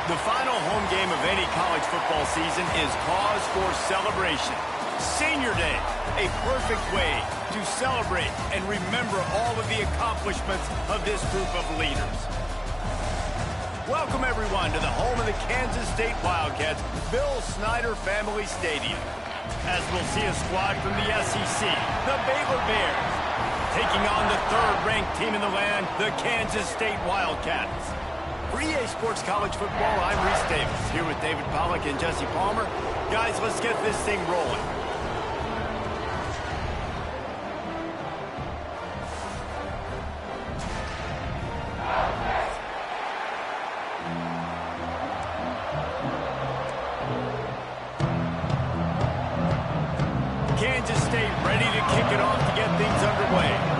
The final home game of any college football season is cause for celebration. Senior Day, a perfect way to celebrate and remember all of the accomplishments of this group of leaders. Welcome, everyone, to the home of the Kansas State Wildcats, Bill Snyder Family Stadium. As we'll see a squad from the SEC, the Baylor Bears, taking on the third-ranked team in the land, the Kansas State Wildcats. For EA Sports College Football, I'm Reese Davis, here with David Pollack and Jesse Palmer. Guys, let's get this thing rolling. Kansas State ready to kick it off to get things underway.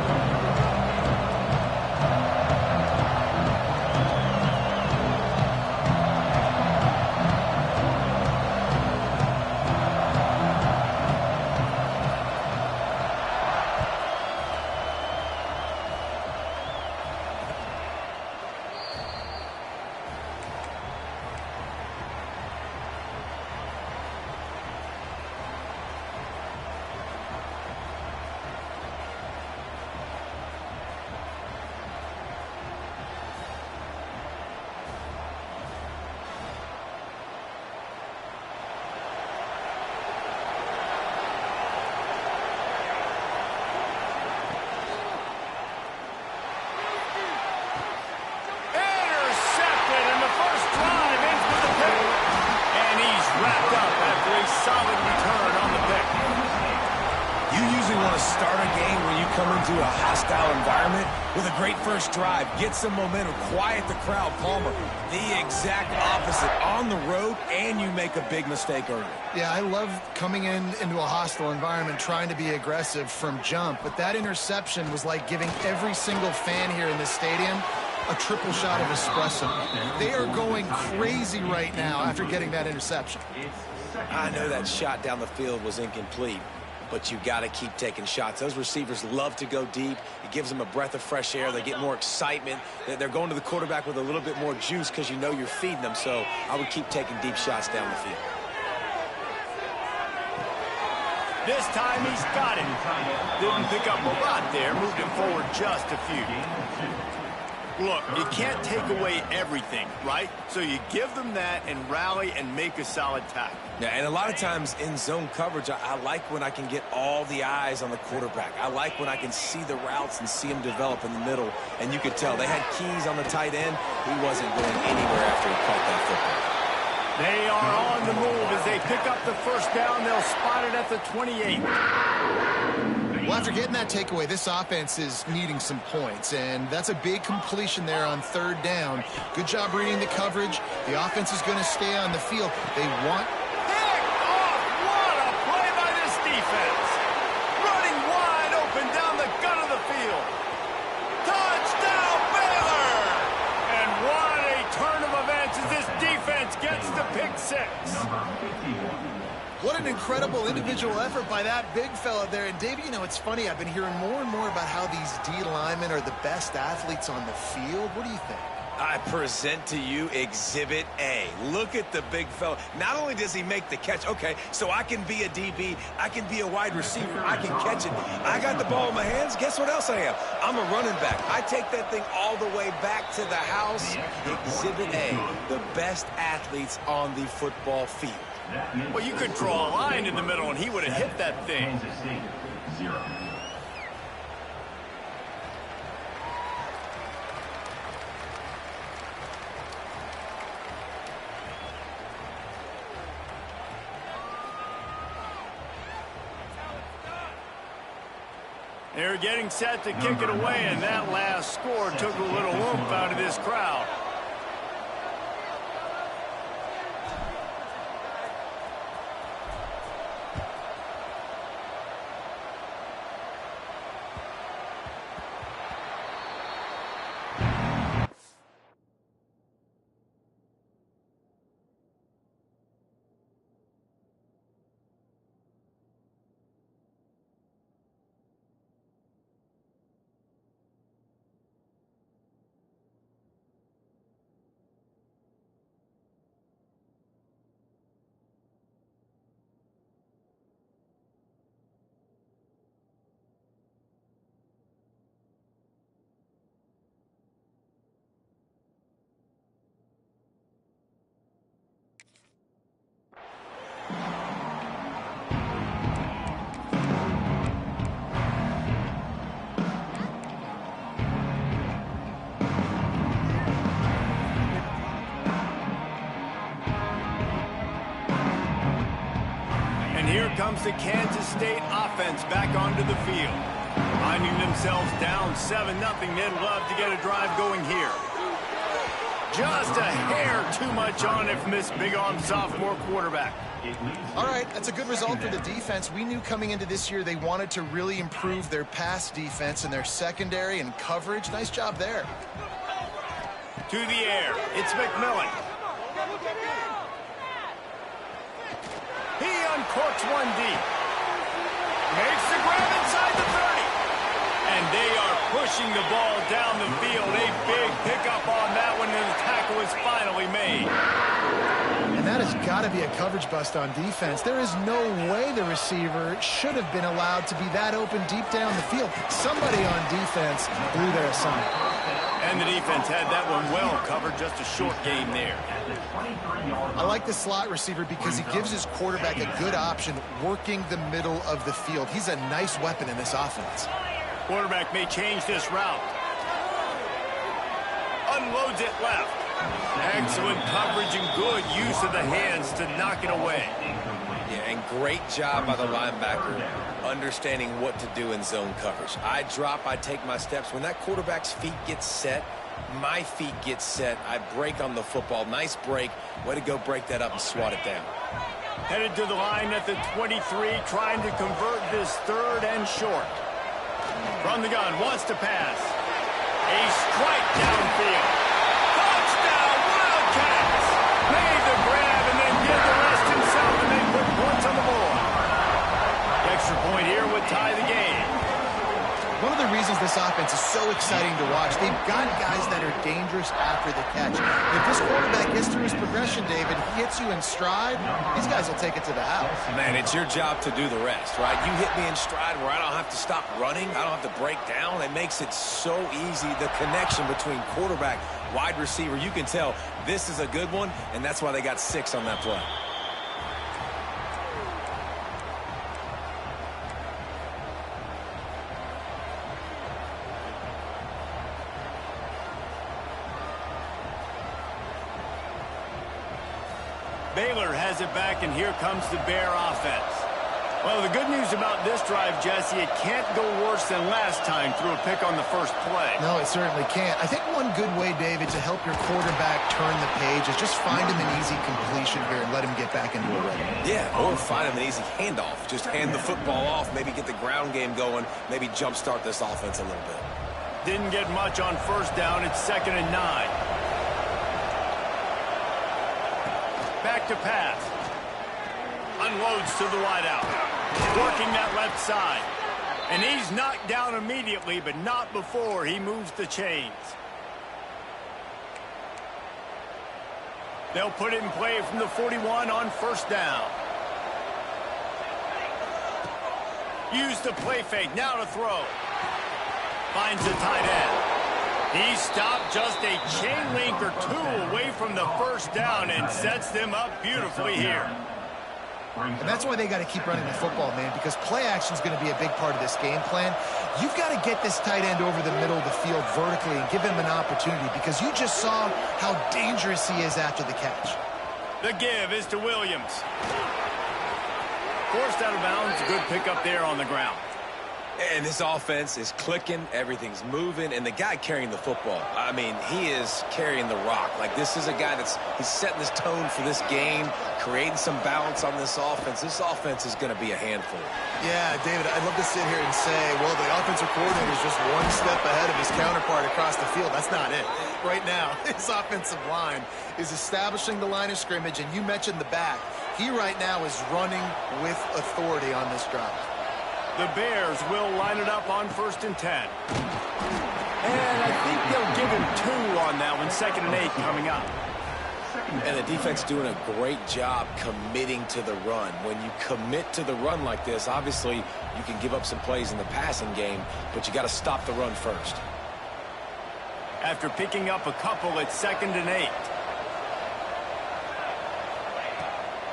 Solid return on the pick. You usually want to start a game when you come into a hostile environment with a great first drive. Get some momentum, quiet the crowd. Palmer, the exact opposite. On the road, and you make a big mistake early. Yeah, I love coming into a hostile environment, trying to be aggressive from jump. But that interception was like giving every single fan here in this stadium a triple shot of espresso. They are going crazy right now after getting that interception. I know that shot down the field was incomplete, but you got to keep taking shots. Those receivers love to go deep. It gives them a breath of fresh air. They get more excitement. They're going to the quarterback with a little bit more juice because you know you're feeding them. So I would keep taking deep shots down the field. This time he's got it. Didn't pick up a lot there. Moved it forward just a few. Look, you can't take away everything, right? So you give them that and rally and make a solid tackle. Yeah, and a lot of times in zone coverage, I like when I can get all the eyes on the quarterback. I like when I can see the routes and see them develop in the middle. And you could tell they had keys on the tight end. He wasn't going anywhere after he caught that football. They are on the move as they pick up the first down. They'll spot it at the 28. Well, after getting that takeaway, this offense is needing some points, and that's a big completion there on third down. Good job reading the coverage. The offense is going to stay on the field. They want... Pick off! What a play by this defense! Running wide open down the gut of the field. Touchdown, Baylor! And what a turn of events as this defense gets the pick six. What an incredible individual effort by that big fella there. And, Dave, you know, it's funny. I've been hearing more and more about how these D linemen are the best athletes on the field. What do you think? I present to you Exhibit A. Look at the big fella. Not only does he make the catch, okay, so I can be a DB, I can be a wide receiver, I can catch it. I got the ball in my hands. Guess what else I am? I'm a running back. I take that thing all the way back to the house. Exhibit A, the best athletes on the football field. Well, you could draw a line in the middle, and he would have hit that thing. They're getting set to kick it away, and that last score took a little oomph out of this crowd. here comes the Kansas State offense back onto the field. Finding themselves down 7-0, they'd love to get a drive going here. Just a hair too much on it from this big-arm sophomore quarterback. All right, that's a good result for the defense. We knew coming into this year they wanted to really improve their pass defense and their secondary and coverage. Nice job there. To the air, it's McMillan. He uncorks one deep. Makes the grab inside the 30. And they are pushing the ball down the field. A big pickup on that one, and the tackle is finally made. And that has got to be a coverage bust on defense. There is no way the receiver should have been allowed to be that open deep down the field. Somebody on defense blew their assignment. And the defense had that one well covered, just a short game there. I like the slot receiver because he gives his quarterback a good option working the middle of the field. He's a nice weapon in this offense. Quarterback may change this route. Unloads it left. Excellent coverage and good use of the hands to knock it away. Yeah, and great job by the linebacker understanding what to do in zone coverage. I drop, I take my steps. When that quarterback's feet get set, my feet get set. I break on the football. Nice break. Way to go break that up and swat it down. Headed to the line at the 23, trying to convert this third and short. From the gun, wants to pass. A strike downfield. Touchdown, Wildcats! Made the grab and then did the rest himself, and they put points on the board. Extra point here would tie the game. One of the reasons this offense is so exciting to watch, they've got guys that are dangerous after the catch. If this quarterback gets through his progression, David, hits you in stride, these guys will take it to the house. Man, it's your job to do the rest, right? You hit me in stride where I don't have to stop running. I don't have to break down. It makes it so easy. The connection between quarterback, wide receiver, you can tell this is a good one, and that's why they got 6 on that play. Baylor has it back, and here comes the Bear offense. Well, the good news about this drive, Jesse, it can't go worse than last time through a pick on the first play. No, it certainly can't. I think one good way, David, to help your quarterback turn the page is just find him an easy completion here and let him get back into a rhythm. Yeah, or find him an easy handoff. Just hand the football off, maybe get the ground game going, maybe jumpstart this offense a little bit. Didn't get much on first down. It's 2nd and 9. Back to pass. Unloads to the wideout. Working that left side. And he's knocked down immediately, but not before he moves the chains. They'll put it in play from the 41 on first down. Use the play fake. Now to throw. Finds the tight end. He stopped just a chain link or 2 away from the first down and sets them up beautifully here. And that's why they got to keep running the football, man, because play action is going to be a big part of this game plan. You've got to get this tight end over the middle of the field vertically and give him an opportunity, because you just saw how dangerous he is after the catch. The give is to Williams. Forced out of bounds. Good pickup there on the ground. And this offense is clicking, everything's moving, and the guy carrying the football, I mean, he is carrying the rock. Like, this is a guy he's setting this tone for this game, creating some balance on this offense. This offense is going to be a handful. Yeah, David, I'd love to sit here and say, well, the offensive coordinator is just one step ahead of his counterpart across the field. That's not it. Right now, his offensive line is establishing the line of scrimmage, and you mentioned the back. He right now is running with authority on this drive. The Bears will line it up on 1st and 10. And I think they'll give him 2 on that one. 2nd and 8 coming up. And the defense doing a great job committing to the run. When you commit to the run like this, obviously you can give up some plays in the passing game, but you got to stop the run first. After picking up a couple, it's 2nd and 8.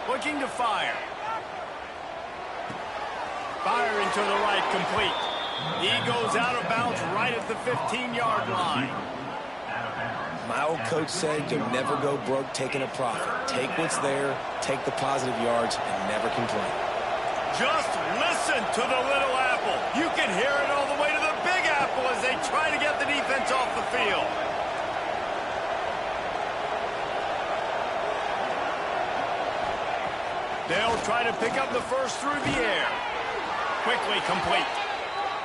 Looking to fire. Firing to the right, complete. He goes out of bounds right at the 15-yard line. My old coach said you'll never go broke taking a profit. Take what's there, take the positive yards, and never complain. Just listen to the little apple. You can hear it all the way to the big apple as they try to get the defense off the field. They'll try to pick up the first through the air. Quickly complete.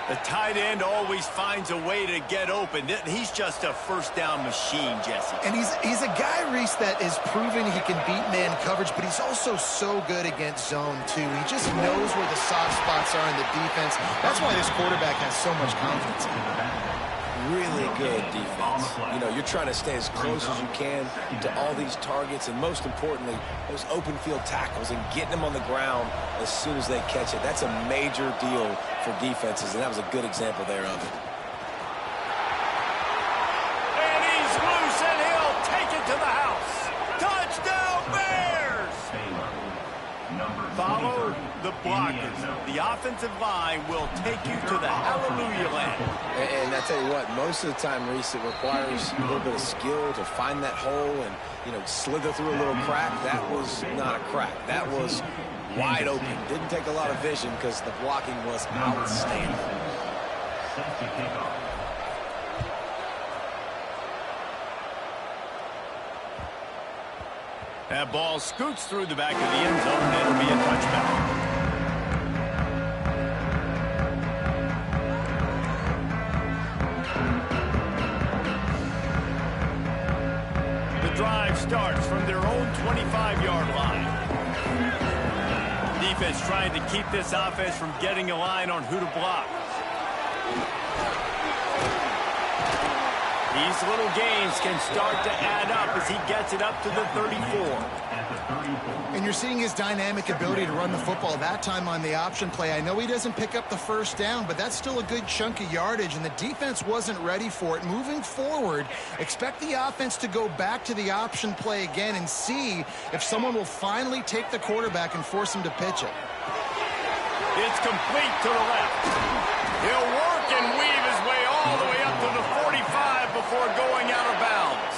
The tight end always finds a way to get open. He's just a first down machine, Jesse. And he's a guy, Reese, that is proven he can beat man coverage, but he's also so good against zone, too. He just knows where the soft spots are in the defense. That's why this quarterback has so much confidence in him. Really good defense. You know, you're trying to stay as close as you can to all these targets, and most importantly, those open field tackles and getting them on the ground as soon as they catch it. That's a major deal for defenses, and that was a good example there of it. And he's loose, and he'll take it to the house. Touchdown, Bears! Follow the blockers. The offensive line will take you to the hallelujah land. And I tell you what, most of the time, Reese, it requires a little bit of skill to find that hole and, you know, slither through a little crack. That was not a crack. That was wide open. Didn't take a lot of vision because the blocking was outstanding. That ball scoots through the back of the end zone, and it'll be a touchdown. The drive starts from their own 25-yard line. Defense trying to keep this offense from getting a line on who to block. These little gains can start to add up as he gets it up to the 34. And you're seeing his dynamic ability to run the football, that time on the option play. I know he doesn't pick up the first down, but that's still a good chunk of yardage, and the defense wasn't ready for it. Moving forward, expect the offense to go back to the option play again and see if someone will finally take the quarterback and force him to pitch it. It's complete to the left. He'll work and weave his way all the way up to the 45 before going out of bounds.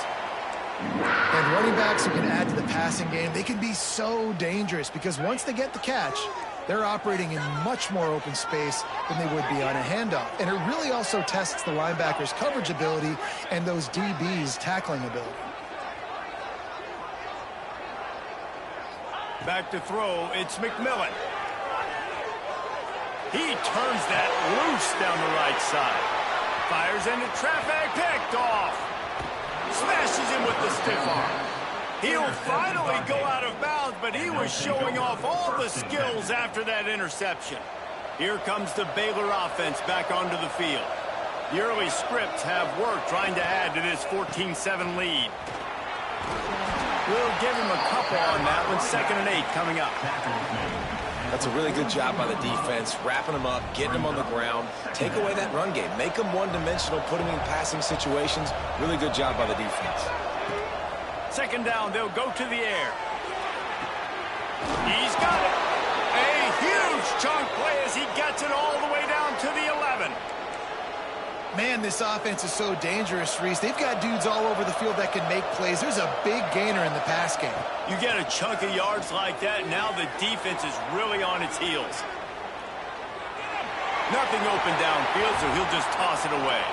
And running backs who can add to the passing game, they can be so dangerous because once they get the catch, they're operating in much more open space than they would be on a handoff. And it really also tests the linebacker's coverage ability and those DBs' tackling ability. Back to throw, it's McMillan. He turns that loose down the right side. Fires into traffic, picked off. Smashes him with the stiff arm. He'll finally go out of bounds, but he was showing off all the skills after that interception. Here comes the Baylor offense back onto the field. The early scripts have worked trying to add to this 14-7 lead. We'll give him a couple on that one. 2nd and 8 coming up. That's a really good job by the defense, wrapping them up, getting them on the ground, take away that run game, make them one-dimensional, put them in passing situations. Really good job by the defense. 2nd down, they'll go to the air. He's got it. A huge chunk play as he gets it all the way down to the 11. Man, this offense is so dangerous, Reese. They've got dudes all over the field that can make plays. There's a big gainer in the pass game. You get a chunk of yards like that, now the defense is really on its heels. Nothing open downfield, so he'll just toss it away.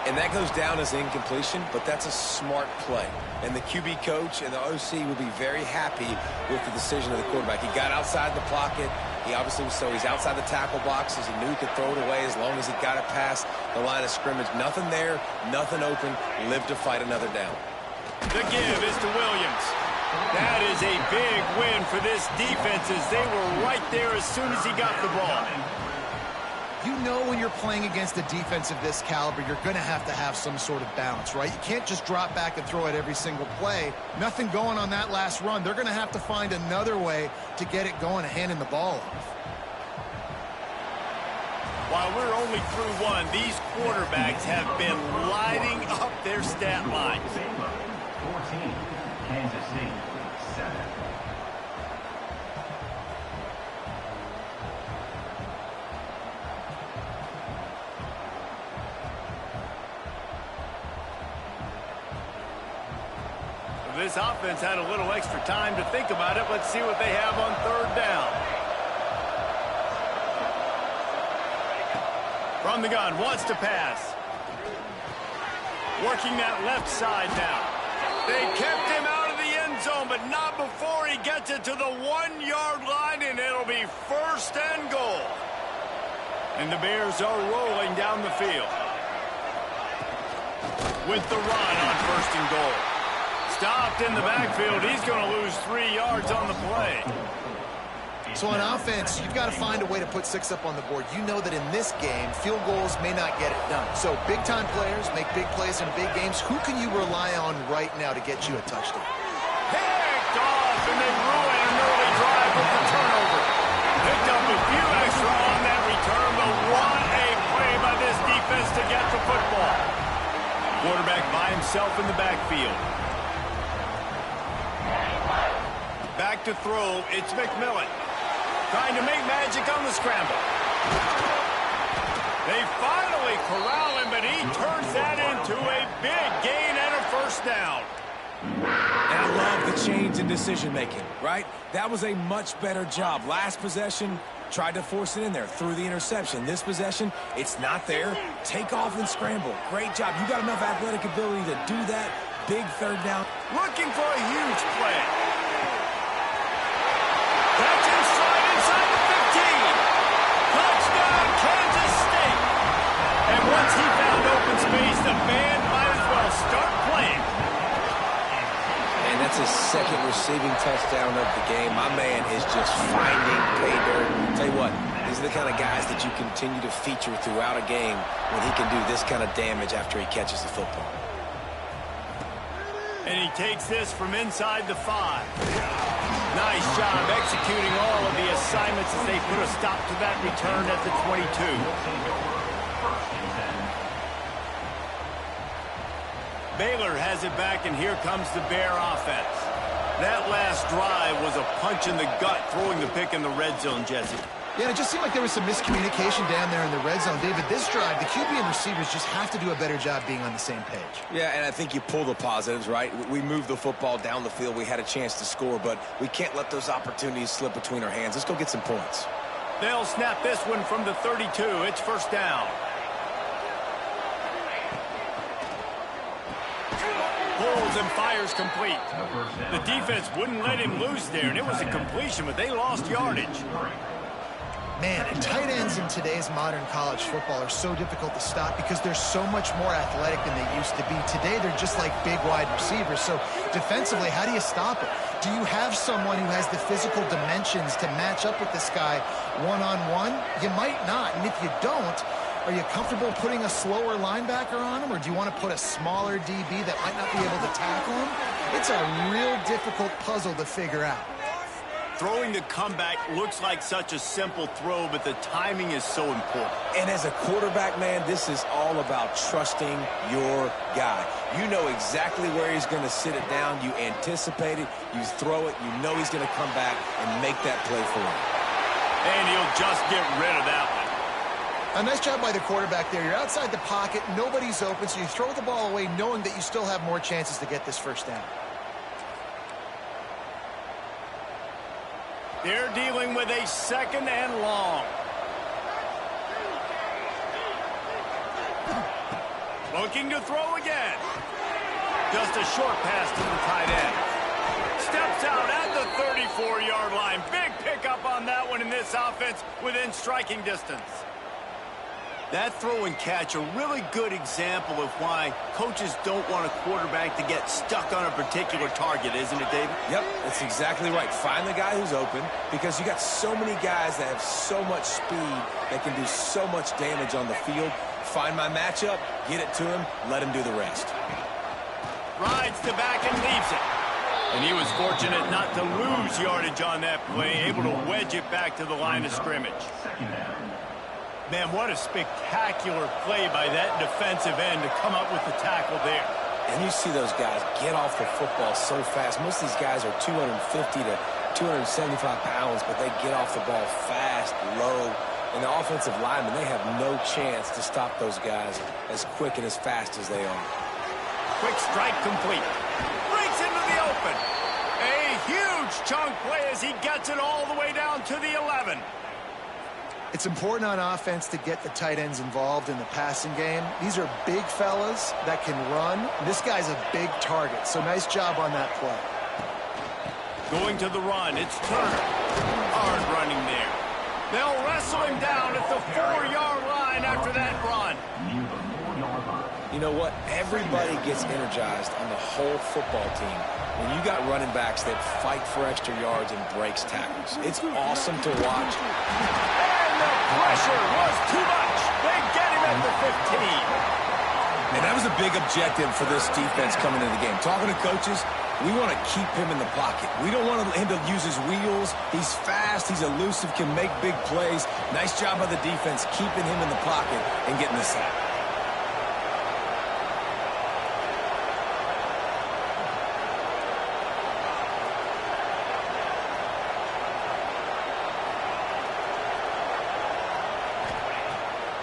And that goes down as incompletion, but that's a smart play. And the QB coach and the OC will be very happy with the decision of the quarterback. He got outside the pocket. He obviously was he's outside the tackle boxes. He knew he could throw it away as long as he got it past the line of scrimmage. Nothing there, nothing open. Lived to fight another down. The give is to Williams. That is a big win for this defense as they were right there as soon as he got the ball. You know when you're playing against a defense of this caliber, you're going to have some sort of balance, right? You can't just drop back and throw it every single play. Nothing going on that last run. They're going to have to find another way to get it going, handing the ball off. While we're only through one, these quarterbacks have been lighting up their stat lines. 14, Kansas State 7. This offense had a little extra time to think about it. Let's see what they have on 3rd down. From the gun, wants to pass. Working that left side now. They kept him out of the end zone, but not before he gets it to the 1-yard line, and it'll be 1st and goal. And the Bears are rolling down the field. With the run on 1st and goal. Stopped in the backfield. He's going to lose 3 yards on the play. So on offense, you've got to find a way to put 6 up on the board. You know that in this game, field goals may not get it done. So big-time players make big plays in big games. Who can you rely on right now to get you a touchdown? Picked off, and they ruin an early drive with the turnover. Picked up a few extra on that return, but what a play by this defense to get the football. Quarterback by himself in the backfield. Back to throw, it's McMillan. Trying to make magic on the scramble. They finally corral him, but he turns that into a big gain and a 1st down. And I love the change in decision-making, right? That was a much better job. Last possession, tried to force it in there, threw the interception. This possession, it's not there. Take off and scramble. Great job. You got enough athletic ability to do that. Big 3rd down. Looking for a huge play. That's inside the 15. Touchdown, Kansas State. And once he found open space, the band might as well start playing. And that's his 2nd receiving touchdown of the game. My man is just finding pay dirt. Tell you what, these are the kind of guys that you continue to feature throughout a game when he can do this kind of damage after he catches the football. And he takes this from inside the 5. Nice job executing all of the assignments as they put a stop to that return at the 22. Baylor has it back, and here comes the Bear offense. That last drive was a punch in the gut, throwing the pick in the red zone, Jesse. Yeah, it just seemed like there was some miscommunication down there in the red zone. David, this drive, the QB and receivers just have to do a better job being on the same page. Yeah, and I think you pull the positives, right? We moved the football down the field. We had a chance to score, but we can't let those opportunities slip between our hands. Let's go get some points. They'll snap this one from the 32. It's 1st down. Pulls and fires complete. The defense wouldn't let him loose there, and it was a completion, but they lost yardage. Man, and tight ends in today's modern college football are so difficult to stop because they're so much more athletic than they used to be. Today, they're just like big wide receivers. So defensively, how do you stop it? Do you have someone who has the physical dimensions to match up with this guy one-on-one? You might not, and if you don't, are you comfortable putting a slower linebacker on him, or do you want to put a smaller DB that might not be able to tackle him? It's a real difficult puzzle to figure out. Throwing the comeback looks like such a simple throw, but the timing is so important. And as a quarterback, man, this is all about trusting your guy. You know exactly where he's going to sit it down. You anticipate it. You throw it. You know he's going to come back and make that play for you. And he'll just get rid of that one. A nice job by the quarterback there. You're outside the pocket. Nobody's open, so you throw the ball away knowing that you still have more chances to get this 1st down. They're dealing with a 2nd and long. Looking to throw again. Just a short pass to the tight end. Steps out at the 34-yard line. Big pickup on that one in this offense within striking distance. That throw and catch, a really good example of why coaches don't want a quarterback to get stuck on a particular target, isn't it, David? Yep, that's exactly right. Find the guy who's open, because you got so many guys that have so much speed that can do so much damage on the field. Find my matchup, get it to him, let him do the rest. Rides the back and leaves it. And he was fortunate not to lose yardage on that play, able to wedge it back to the line of scrimmage. Man, what a spectacular play by that defensive end to come up with the tackle there. And you see those guys get off the football so fast. Most of these guys are 250 to 275 pounds, but they get off the ball fast, low. And the offensive linemen, they have no chance to stop those guys as quick and as fast as they are. Quick strike complete. Breaks into the open. A huge chunk play as he gets it all the way down to the 11. It's important on offense to get the tight ends involved in the passing game. These are big fellas that can run. This guy's a big target, so nice job on that play. Going to the run, it's Turner. Hard running there. They'll wrestle him down at the 4-yard line after that run. You know what? Everybody gets energized on the whole football team when you got running backs that fight for extra yards and breaks tackles. It's awesome to watch. And the pressure was too much. They get him at the 15. And that was a big objective for this defense coming into the game. Talking to coaches, we want to keep him in the pocket. We don't want him to use his wheels. He's fast. He's elusive, can make big plays. Nice job by the defense keeping him in the pocket and getting the sack.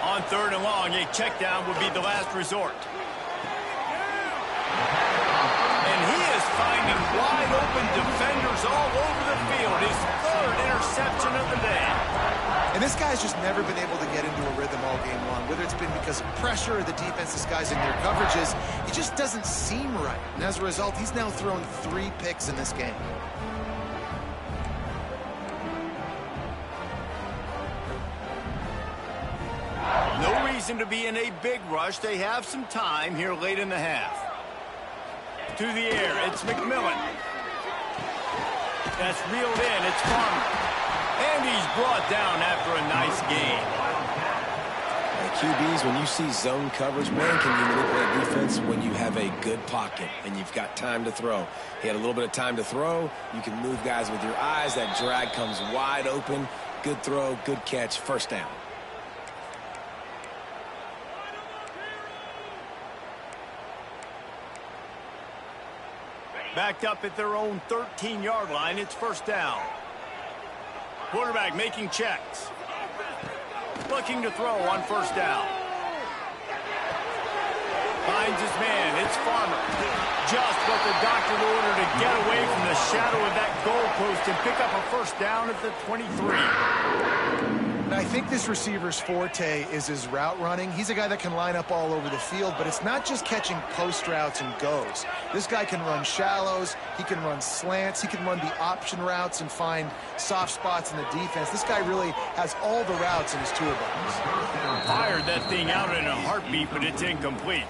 On 3rd and long, a check down would be the last resort. And he is finding wide open defenders all over the field. His 3rd interception of the day. And this guy's just never been able to get into a rhythm all game long. Whether it's been because of pressure or the defense disguising their coverages, it just doesn't seem right. And as a result, he's now thrown 3 picks in this game. No reason to be in a big rush. They have some time here late in the half. To the air, it's McMillan. That's reeled in, it's Farmer. And he's brought down after a nice gain. QBs, when you see zone coverage, man, can you manipulate defense when you have a good pocket and you've got time to throw. He had a little bit of time to throw. You can move guys with your eyes. That drag comes wide open. Good throw, good catch, first down. Backed up at their own 13-yard line, it's first down. Quarterback making checks. Looking to throw on first down. Finds his man, it's Farmer. Just what the doctor ordered to get away from the shadow of that goalpost and pick up a first down at the 23. And I think this receiver's forte is his route running. He's a guy that can line up all over the field, but it's not just catching post routes and goes. This guy can run shallows, he can run slants, he can run the option routes and find soft spots in the defense. This guy really has all the routes in his toolbox. Fired that thing out in a heartbeat, but it's incomplete.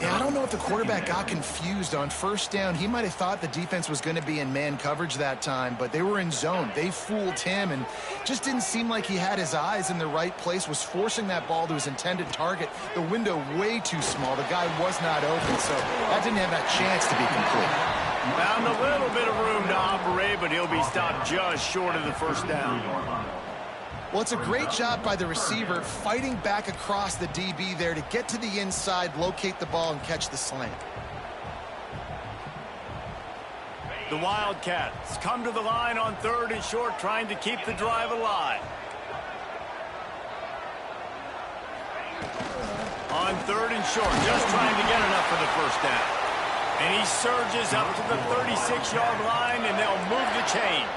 Yeah, I don't know if the quarterback got confused on first down. He might have thought the defense was going to be in man coverage that time, but they were in zone. They fooled him and just didn't seem like he had his eyes in the right place, was forcing that ball to his intended target. The window way too small. The guy was not open, so that didn't have that chance to be complete. Found a little bit of room to operate, but he'll be stopped just short of the first down. Well, it's a great job by the receiver fighting back across the DB there to get to the inside, locate the ball, and catch the slant. The Wildcats come to the line on 3rd and short, trying to keep the drive alive. On 3rd and short, just trying to get enough for the first down. And he surges up to the 36-yard line, and they'll move the chains.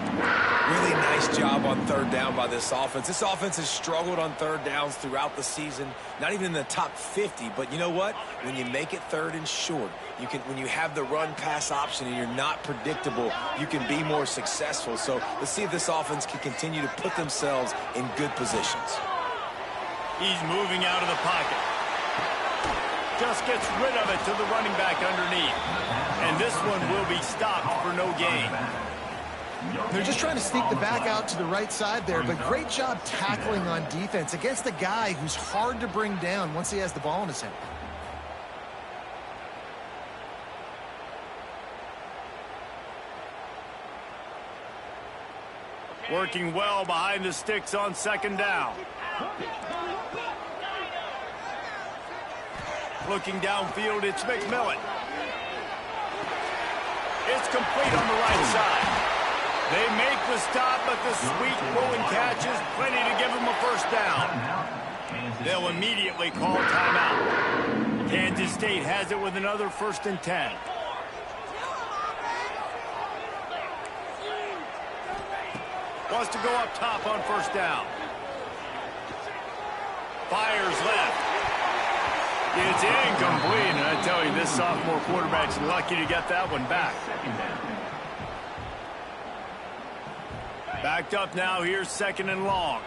Really nice job on 3rd down by this offense. This offense has struggled on 3rd downs throughout the season. Not even in the top 50, but you know what? When you make it 3rd and short, when you have the run-pass option and you're not predictable, you can be more successful. So let's see if this offense can continue to put themselves in good positions. He's moving out of the pocket. Just gets rid of it to the running back underneath. And this one will be stopped for no gain. They're just trying to sneak the back out to the right side there, but great job tackling on defense against the guy who's hard to bring down once he has the ball in his hand. Working well behind the sticks on 2nd down. Looking downfield, it's McMillan. It's complete on the right side. They make the stop, but the sweet rolling catch is plenty to give them a first down. They'll immediately call timeout. Kansas State has it with another 1st and 10. Wants to go up top on first down. Fires left. It's incomplete, and I tell you, this sophomore quarterback's lucky to get that one back. Backed up now. Here's 2nd and long.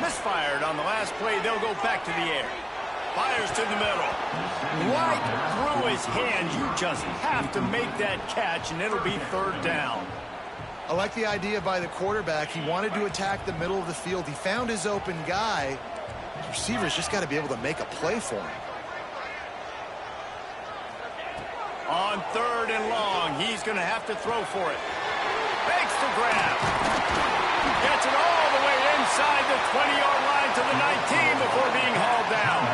Misfired on the last play. They'll go back to the air. Fires to the middle. Right through his hands. You just have to make that catch, and it'll be 3rd down. I like the idea by the quarterback. He wanted to attack the middle of the field. He found his open guy. The receiver's just got to be able to make a play for him. On 3rd and long, he's going to have to throw for it. Makes the grab. Gets it all the way inside the 20-yard line to the 19 before being hauled down.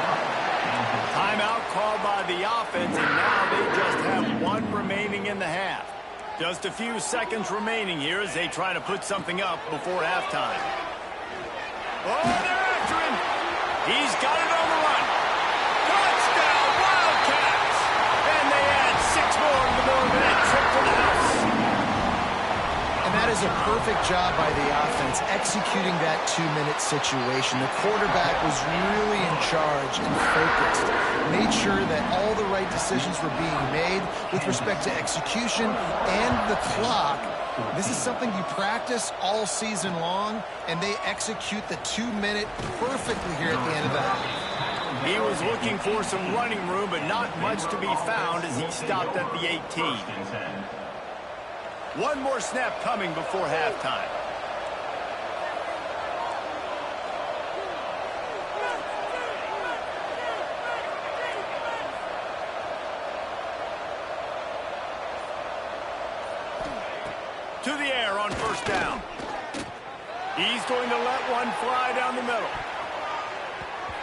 Timeout called by the offense, and now they just have 1 remaining in the half. Just a few seconds remaining here as they try to put something up before halftime. Oh, they're after him. He's got it on the run. Touchdown, Wildcats! And they add 6 more to the board with that trip to the house. And that is a perfect job by the offense, executing that 2-minute situation. The quarterback was really in charge and focused. Made sure that all the right decisions were being made with respect to execution and the clock. This is something you practice all season long, and they execute the 2-minute perfectly here at the end of the half. He was looking for some running room, but not much to be found as he stopped at the 18. 1 more snap coming before halftime. To the air on 1st down. He's going to let one fly down the middle.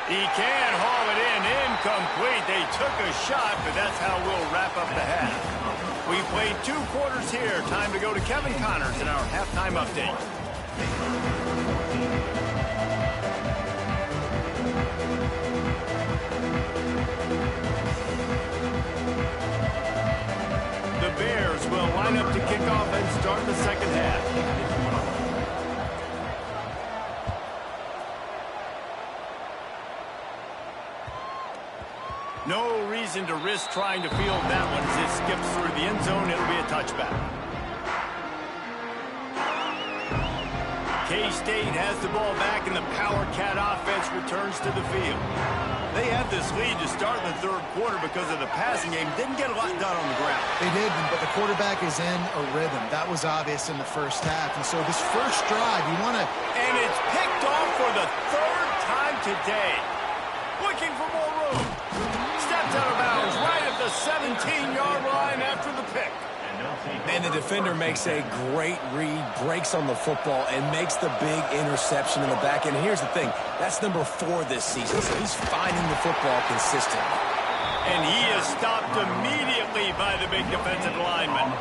He can haul it in. Incomplete. They took a shot, but that's how we'll wrap up the half. We played 2 quarters here. Time to go to Kevin Connors in our halftime update. The Bears will line up to kick off and start the 2nd half. No reason to risk trying to field that one as it skips through the end zone. It'll be a touchback. K-State has the ball back, and the Power Cat offense returns to the field. They had this lead to start in the 3rd quarter because of the passing game. Didn't get a lot done on the ground. They did, but the quarterback is in a rhythm. That was obvious in the 1st half. And so this first drive, you want to... And it's picked off for the 3rd time today. Looking for more room. Steps out of bounds right at the 17-yard line after the pick. And the defender makes a great read, breaks on the football, and makes the big interception in the back end. Here's the thing. That's number 4 this season, so he's finding the football consistent. And he is stopped immediately by the big defensive lineman.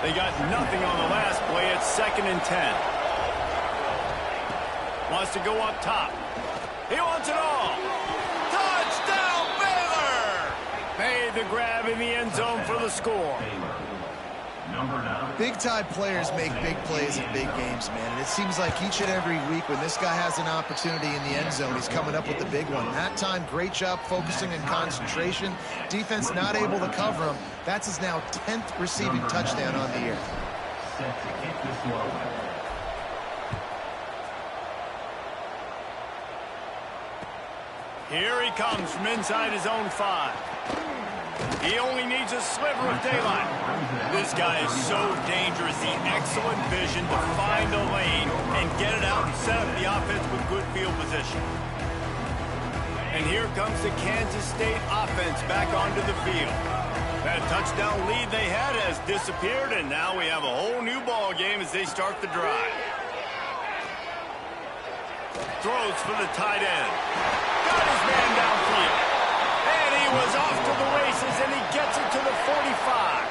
They got nothing on the last play. It's 2nd and 10. Wants to go up top. He wants it all. Touchdown, Baylor! Made the grab in the end zone for the score. Big-time players make big plays in big games, man. And it seems like each and every week when this guy has an opportunity in the end zone, he's coming up with the big one. That time, great job focusing and concentration. Defense not able to cover him. That's his now 10th receiving touchdown on the year. Set to kick this one away. Here he comes from inside his own 5. He only needs a sliver of daylight. This guy is so dangerous. The excellent vision to find a lane and get it out and set up the offense with good field position. And here comes the Kansas State offense back onto the field. That touchdown lead they had has disappeared, and now we have a whole new ball game as they start the drive. Throws for the tight end. Got his man downfield. And he was off to the races, and he gets it to the 45.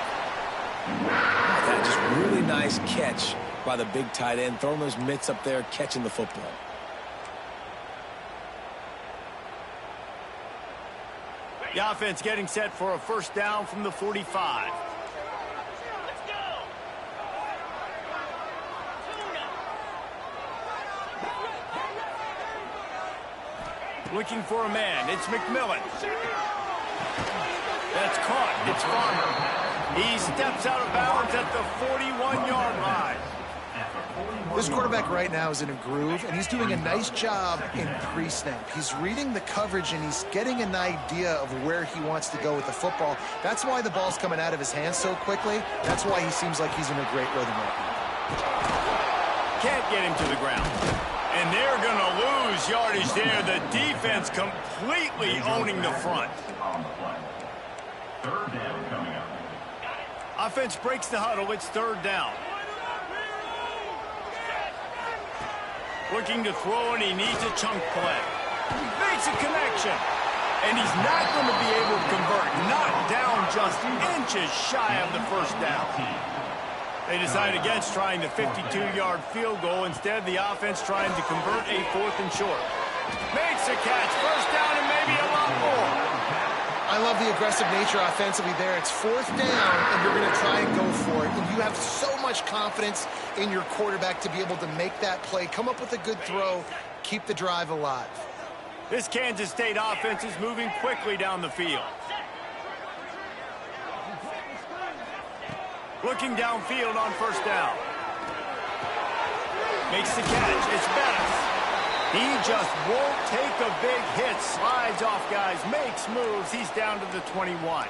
That just really nice catch by the big tight end, throwing those mitts up there, catching the football. The offense getting set for a 1st down from the 45. Looking for a man. It's McMillan. That's caught. It's Farmer. He steps out of bounds at the 41-yard line. This quarterback right now is in a groove, and he's doing a nice job in pre-snap. He's reading the coverage, and he's getting an idea of where he wants to go with the football. That's why the ball's coming out of his hands so quickly. That's why he seems like he's in a great rhythm right now. Can't get him to the ground. And they're going to lose yardage there. The defense completely owning the front. Third down coming up. Offense breaks the huddle. It's third down. Looking to throw, and he needs a chunk play. Makes a connection. And he's not going to be able to convert. Knocked down just inches shy of the first down. They decide against trying the 52-yard field goal. Instead, the offense trying to convert a 4th and short. Makes a catch. First down and maybe a lot more. I love the aggressive nature offensively there. It's 4th down, and you're going to try and go for it. And you have so much confidence in your quarterback to be able to make that play, come up with a good throw, keep the drive alive. This Kansas State offense is moving quickly down the field. Looking downfield on first down. Makes the catch. It's Bettis. He just won't take a big hit. Slides off guys, makes moves. He's down to the 21.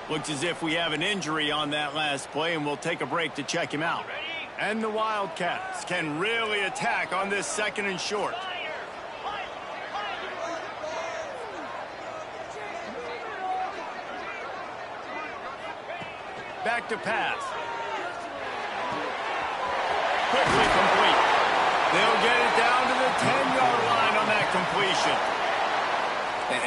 Looks as if we have an injury on that last play, and we'll take a break to check him out. And the Wildcats can really attack on this 2nd and short. Back to pass. Quickly complete. They'll get it down to the 10-yard line on that completion.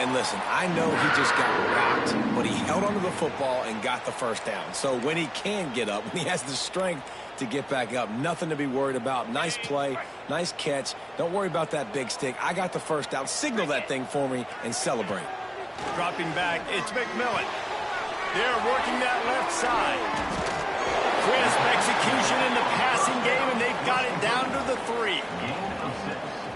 And listen, I know he just got rocked, but he held onto the football and got the first down. So when he can get up, when he has the strength to get back up, nothing to be worried about. Nice play, nice catch. Don't worry about that big stick. I got the first down. Signal that thing for me and celebrate. Dropping back, it's McMillan. They're working that left side. Crisp execution in the passing game, and they've got it down to the 3.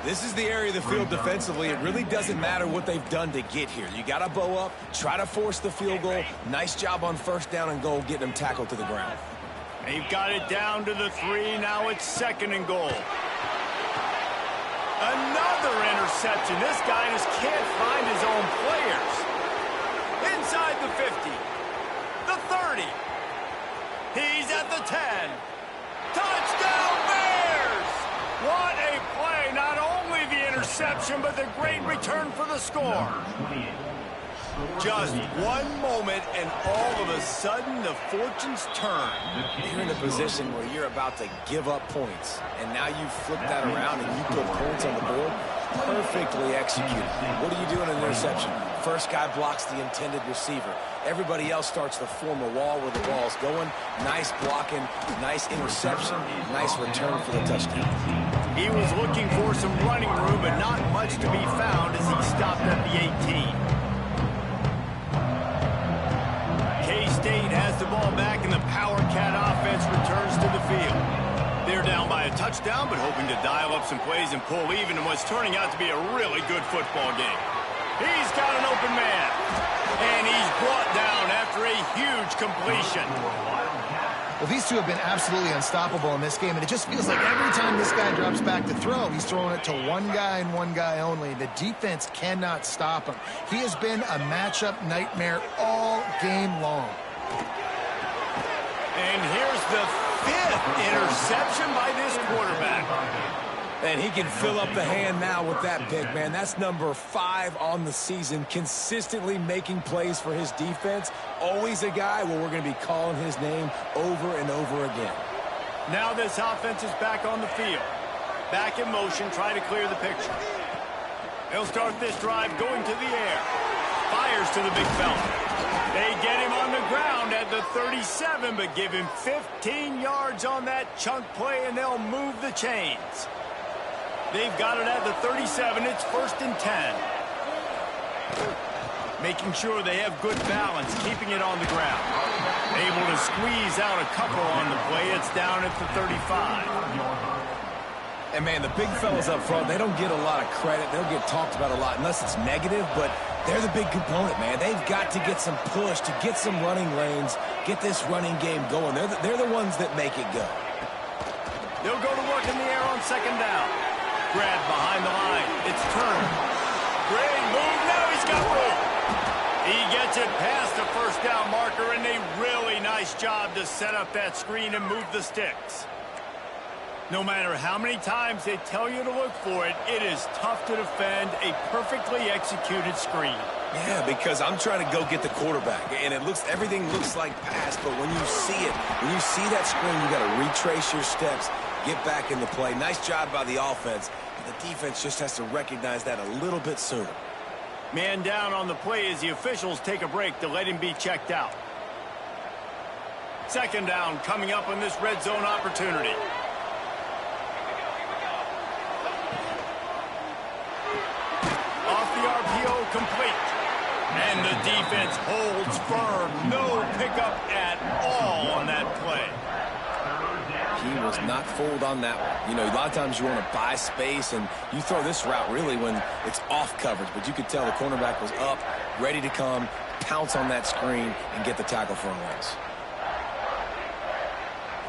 This is the area of the field defensively. It really doesn't matter what they've done to get here. You got to bow up, try to force the field goal. Nice job on first down and goal, getting them tackled to the ground. They've got it down to the 3. Now it's 2nd and goal. Another interception. This guy just can't find his own players. Inside the 50. The 30. He's at the 10. Touchdown, Bears! What a play. Not only the interception, but the great return for the score. Just one moment, and all of a sudden, the fortunes turn. You're in a position where you're about to give up points, and now you flip that around and you put points on the board. Perfectly executed. What do you do in an interception? First guy blocks the intended receiver. Everybody else starts to form a wall where the ball's going. Nice blocking, nice interception, nice return for the touchdown. He was looking for some running room, but not much to be found as he stopped at the 18. K-State has the ball back, and the Power Cat offense returns to the field. They're down by a touchdown, but hoping to dial up some plays and pull even in what's turning out to be a really good football game. He's got an open man, and he's brought down after a huge completion. Well, these two have been absolutely unstoppable in this game, and it just feels like every time this guy drops back to throw, he's throwing it to one guy and one guy only. The defense cannot stop him. He has been a matchup nightmare all game long. And here's the 5th interception by this quarterback. And he can fill up the hand now with that big man. That's number 5 on the season, consistently making plays for his defense. Always a guy where we're going to be calling his name over and over again. Now this offense is back on the field. Back in motion, try to clear the picture. They'll start this drive going to the air. Fires to the big fella. They get him on the ground at the 37, but give him 15 yards on that chunk play, and they'll move the chains. They've got it at the 37. It's 1st and 10. Making sure they have good balance, keeping it on the ground. Able to squeeze out a couple on the play. It's down at the 35. And, man, the big fellas up front, they don't get a lot of credit. They'll get talked about a lot unless it's negative, but they're the big component, man. They've got to get some push, to get some running lanes, get this running game going. They're the ones that make it go. They'll go to work in the air on second down. Grab behind the line. It's turned. Great move. Now he's got room. He gets it past the first down marker, and a really nice job to set up that screen and move the sticks. No matter how many times they tell you to look for it, it is tough to defend a perfectly executed screen. Yeah, because I'm trying to go get the quarterback, and everything looks like pass, but when you see it, when you see that screen, you got to retrace your steps, get back in the play. Nice job by the offense. The defense just has to recognize that a little bit sooner. Man down on the play as the officials take a break to let him be checked out. Second down coming up on this red zone opportunity. Off the RPO, complete. And the defense holds firm. No pickup at all on that play. He was not fooled on that one. You know, a lot of times you want to buy space, and you throw this route really when it's off coverage. But you could tell the cornerback was up, ready to come, pounce on that screen, and get the tackle for a loss.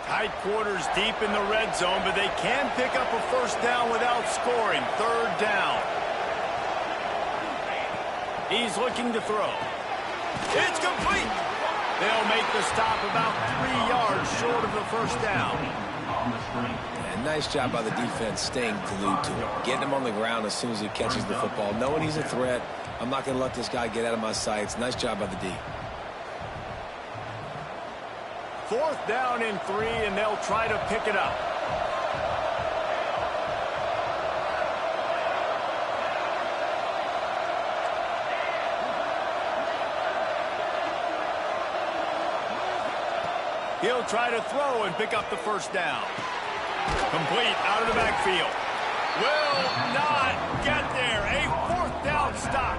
Tight quarters deep in the red zone, but they can pick up a first down without scoring. Third down. He's looking to throw. It's complete. They'll make the stop about 3 yards short of the first down. And nice job by the defense staying glued to him. Getting him on the ground as soon as he catches the football. Knowing he's a threat, I'm not going to let this guy get out of my sights. Nice job by the D. Fourth down and 3, and they'll try to pick it up. He'll try to throw and pick up the first down. Complete out of the backfield. Will not get there. A fourth down stop.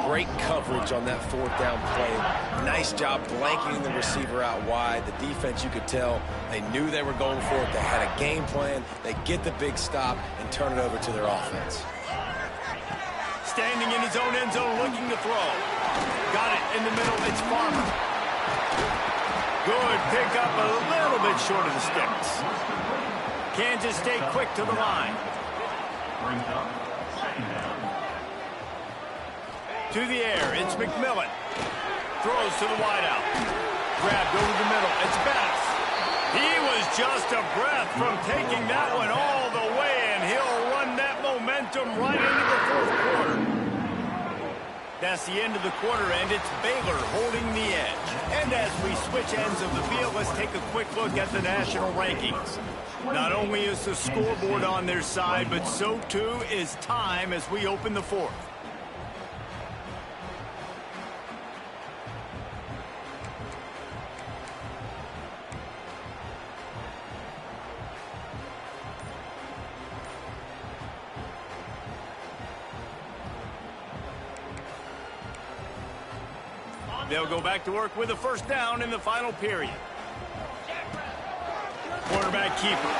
Great coverage on that fourth down play. Nice job blanking the receiver out wide. The defense, you could tell, they knew they were going for it. They had a game plan. They get the big stop and turn it over to their offense. Standing in his own end zone looking to throw. Got it in the middle. It's Farmer. Good pick up a little bit short of the sticks. Kansas State quick to the line. To the air, it's McMillan. Throws to the wideout. Grabbed over the middle, it's Bass. He was just a breath from taking that one all the way, and he'll run that momentum right into the fourth quarter. That's the end of the quarter, and it's Baylor holding the edge. And as we switch ends of the field, let's take a quick look at the national rankings. Not only is the scoreboard on their side, but so too is time as we open the fourth. They'll go back to work with a first down in the final period. Quarterback keeper.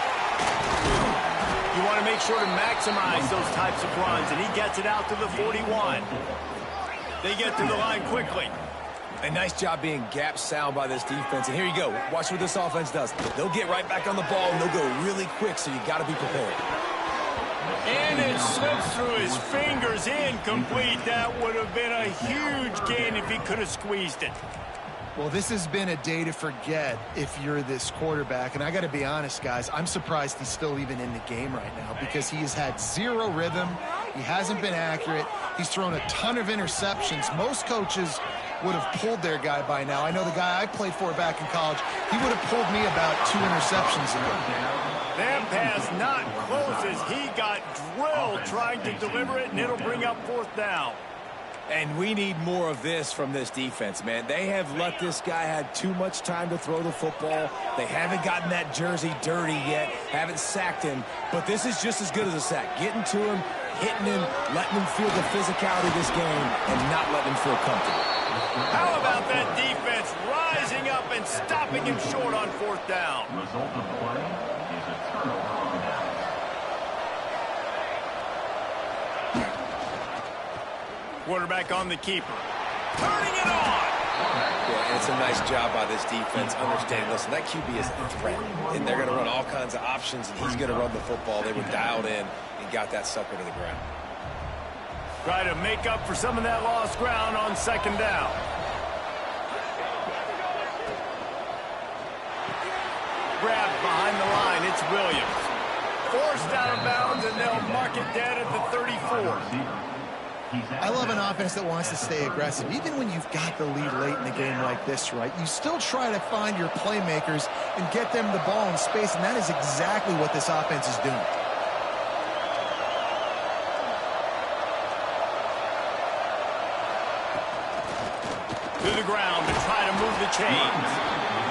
You want to make sure to maximize those types of runs, and he gets it out to the 41. They get to the line quickly. A nice job being gap sound by this defense. And here you go. Watch what this offense does. They'll get right back on the ball, and they'll go really quick, so you got to be prepared. And it slips through his fingers, incomplete. That would have been a huge gain if he could have squeezed it. Well, this has been a day to forget if you're this quarterback. And I got to be honest, guys, I'm surprised he's still even in the game right now because he has had zero rhythm. He hasn't been accurate. He's thrown a ton of interceptions. Most coaches would have pulled their guy by now. I know the guy I played for back in college, he would have pulled me about 2 interceptions ago. That pass not close as he got drilled trying to deliver it, and it'll bring up fourth down. And we need more of this from this defense, man. They have let this guy have too much time to throw the football. They haven't gotten that jersey dirty yet, haven't sacked him. But this is just as good as a sack. Getting to him, hitting him, letting him feel the physicality of this game, and not letting him feel comfortable. How about that defense rising up and stopping him short on fourth down? Result of the play is a turnover on down. Quarterback on the keeper. Turning it on. Yeah, and it's a nice job by this defense understanding, listen, that QB is a threat, and they're going to run all kinds of options, and he's going to run the football. They were dialed in and got that sucker to the ground. Try to make up for some of that lost ground on second down. Grabbed behind the line, it's Williams. Forced out of bounds, and they'll mark it dead at the 34. I love an offense that wants to stay aggressive. Even when you've got the lead late in the game like this, right, you still try to find your playmakers and get them the ball in space, and that is exactly what this offense is doing. To the ground to try to move the chains.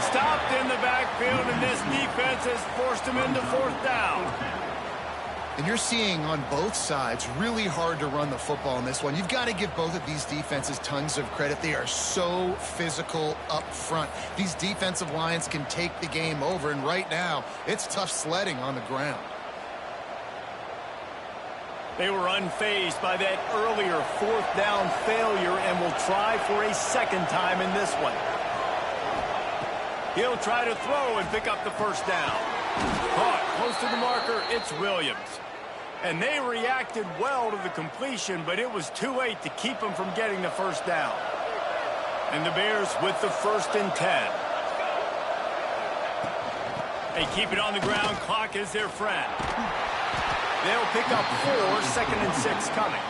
Stopped in the backfield, and this defense has forced him into fourth down. And you're seeing on both sides really hard to run the football in this one. You've got to give both of these defenses tons of credit. They are so physical up front. These defensive lines can take the game over, and right now it's tough sledding on the ground. They were unfazed by that earlier fourth down failure and will try for a second time in this one. He'll try to throw and pick up the first down. Caught close to the marker, it's Williams. And they reacted well to the completion, but it was too late to keep them from getting the first down. And the Bears with the 1st and 10. They keep it on the ground. Clock is their friend. They'll pick up 4, 2nd and 6 coming.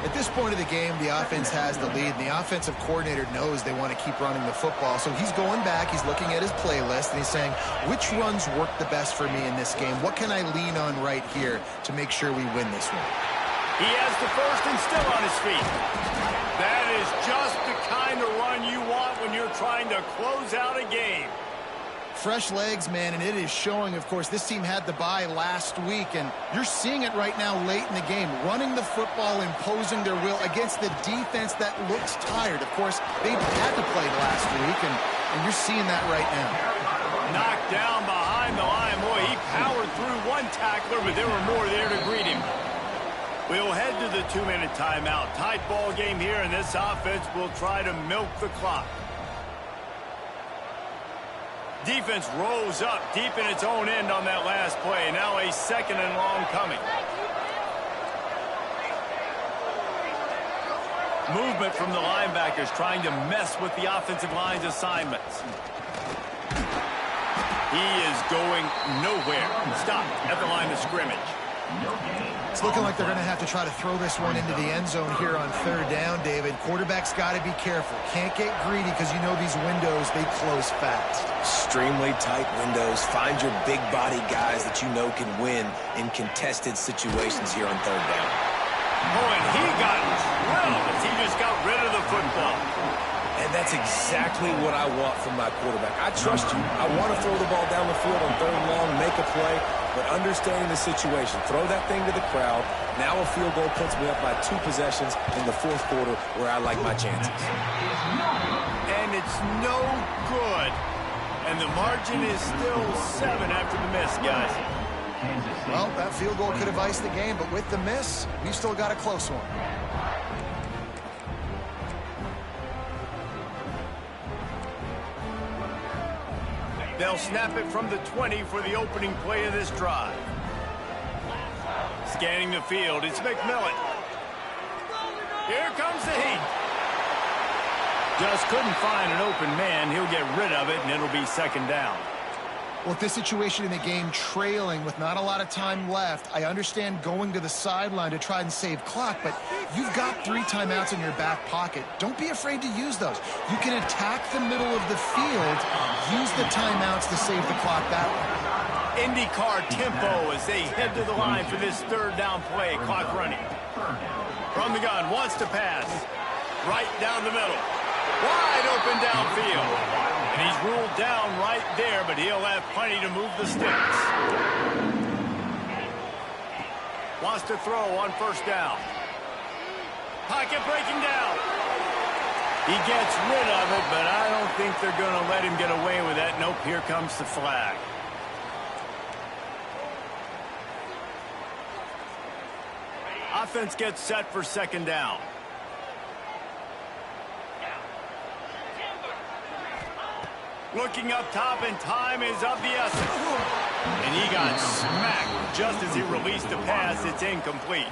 At this point of the game, the offense has the lead, and the offensive coordinator knows they want to keep running the football. So he's going back, he's looking at his playlist, and he's saying, which runs work the best for me in this game? What can I lean on right here to make sure we win this one? He has the first and still on his feet. That is just the kind of run you want when you're trying to close out a game. Fresh legs, man, and it is showing, of course. This team had the bye last week, and you're seeing it right now late in the game. Running the football, imposing their will against the defense that looks tired. Of course, they had to play last week, and you're seeing that right now. Knocked down behind the line. Boy, he powered through one tackler, but there were more there to greet him. We'll head to the 2-minute timeout. Tight ball game here, and this offense will try to milk the clock. Defense rose up deep in its own end on that last play. Now a 2nd and long coming. Movement from the linebackers trying to mess with the offensive line's assignments. He is going nowhere. Stopped at the line of scrimmage. It's looking like they're going to have to try to throw this one into the end zone here on 3rd down, David. Quarterback's got to be careful. Can't get greedy because you know these windows, they close fast. Extremely tight windows. Find your big body guys that you know can win in contested situations here on 3rd down. Oh, and he got drilled as he just got rid of the football. And that's exactly what I want from my quarterback. I trust you. I want to throw the ball down the field on 3rd and long, make a play, but understanding the situation. Throw that thing to the crowd. Now a field goal puts me up by 2 possessions in the 4th quarter where I like my chances. And it's no good. And the margin is still 7 after the miss, guys. Well, that field goal could have iced the game, but with the miss, we've still got a close one. They'll snap it from the 20 for the opening play of this drive. Scanning the field, it's McMillan. Here comes the heat. Just couldn't find an open man. He'll get rid of it, and it'll be 2nd down. Well, with this situation in the game, trailing with not a lot of time left, I understand going to the sideline to try and save clock, but you've got 3 timeouts in your back pocket. Don't be afraid to use those. You can attack the middle of the field, use the timeouts to save the clock that way. IndyCar tempo as they head to the line for this 3rd down play. Clock running. From the gun, wants to pass. Right down the middle. Wide open downfield. And he's ruled down right there, but he'll have plenty to move the sticks. Wants to throw on 1st down. Pocket breaking down. He gets rid of it, but I don't think they're going to let him get away with that. Nope, here comes the flag. offense gets set for second down. Looking up top, and time is of the essence. And he got smacked just as he released the pass. It's incomplete.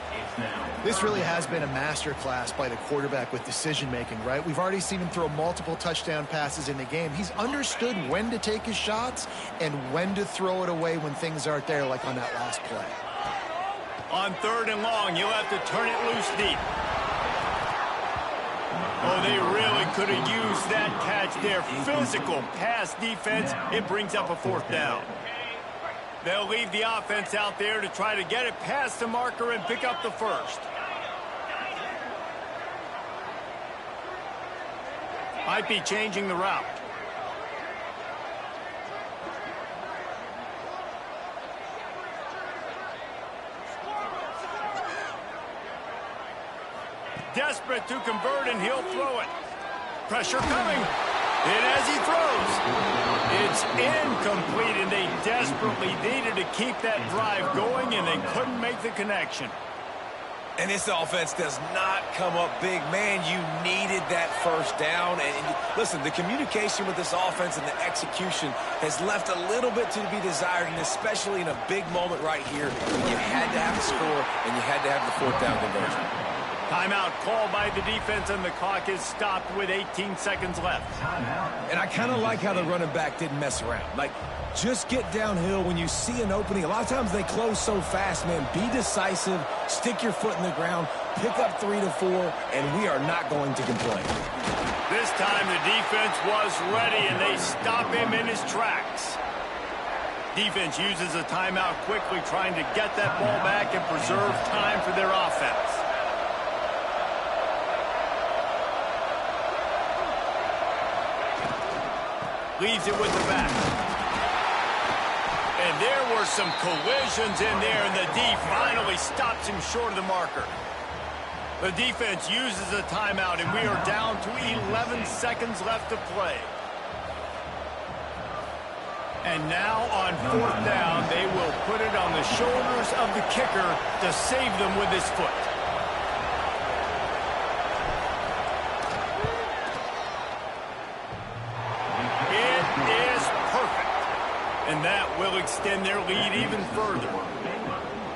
This really has been a masterclass by the quarterback with decision-making, right? We've already seen him throw multiple touchdown passes in the game. He's understood when to take his shots and when to throw it away when things aren't there, like on that last play. On 3rd and long, you'll have to turn it loose deep. Oh, they really could have used that catch there. Physical pass defense. It brings up a 4th down. They'll leave the offense out there to try to get it past the marker and pick up the first. Might be changing the route. Desperate to convert, and he'll throw it. Pressure coming. And as he throws, it's incomplete, and they desperately needed to keep that drive going, and they couldn't make the connection. And this offense does not come up big. Man, you needed that first down. And listen, the communication with this offense and the execution has left a little bit to be desired, and especially in a big moment right here, you had to have a score, and you had to have the 4th down conversion. Timeout called by the defense, and the clock is stopped with 18 seconds left. And I kind of like how the running back didn't mess around. Like, just get downhill when you see an opening. A lot of times they close so fast, man. Be decisive, stick your foot in the ground, pick up 3 to 4, and we are not going to complain. This time the defense was ready, and they stop him in his tracks. Defense uses a timeout quickly, trying to get that ball back and preserve time for their offense. Leaves it with the back. And there were some collisions in there, and the D finally stops him short of the marker. The defense uses a timeout, and we are down to 11 seconds left to play. And now on 4th down, they will put it on the shoulders of the kicker to save them with his foot. And that will extend their lead even further.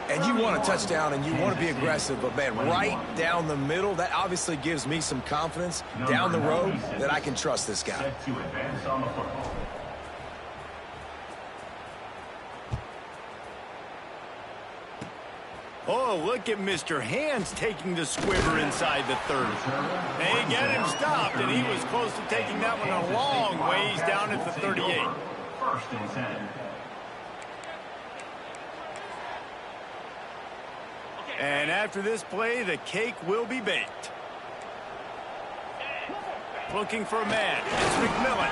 And you want a touchdown, and you want to be aggressive, but, man, right down the middle, that obviously gives me some confidence down the road that I can trust this guy. Set to advance on the football. Oh, look at Mr. Hands taking the squiver inside the 30. They get him stopped, and he was close to taking that one a long ways down at the 38. 1st and 10. And after this play, the cake will be baked. Looking for a man. It's McMillan.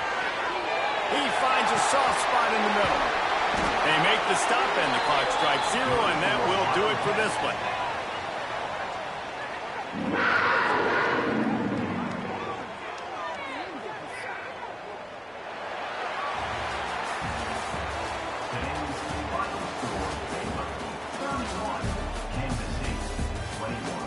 He finds a soft spot in the middle. They make the stop, and the clock strikes 0, and that will do it for this one. Today's final score, Baylor 31, Kansas St 21.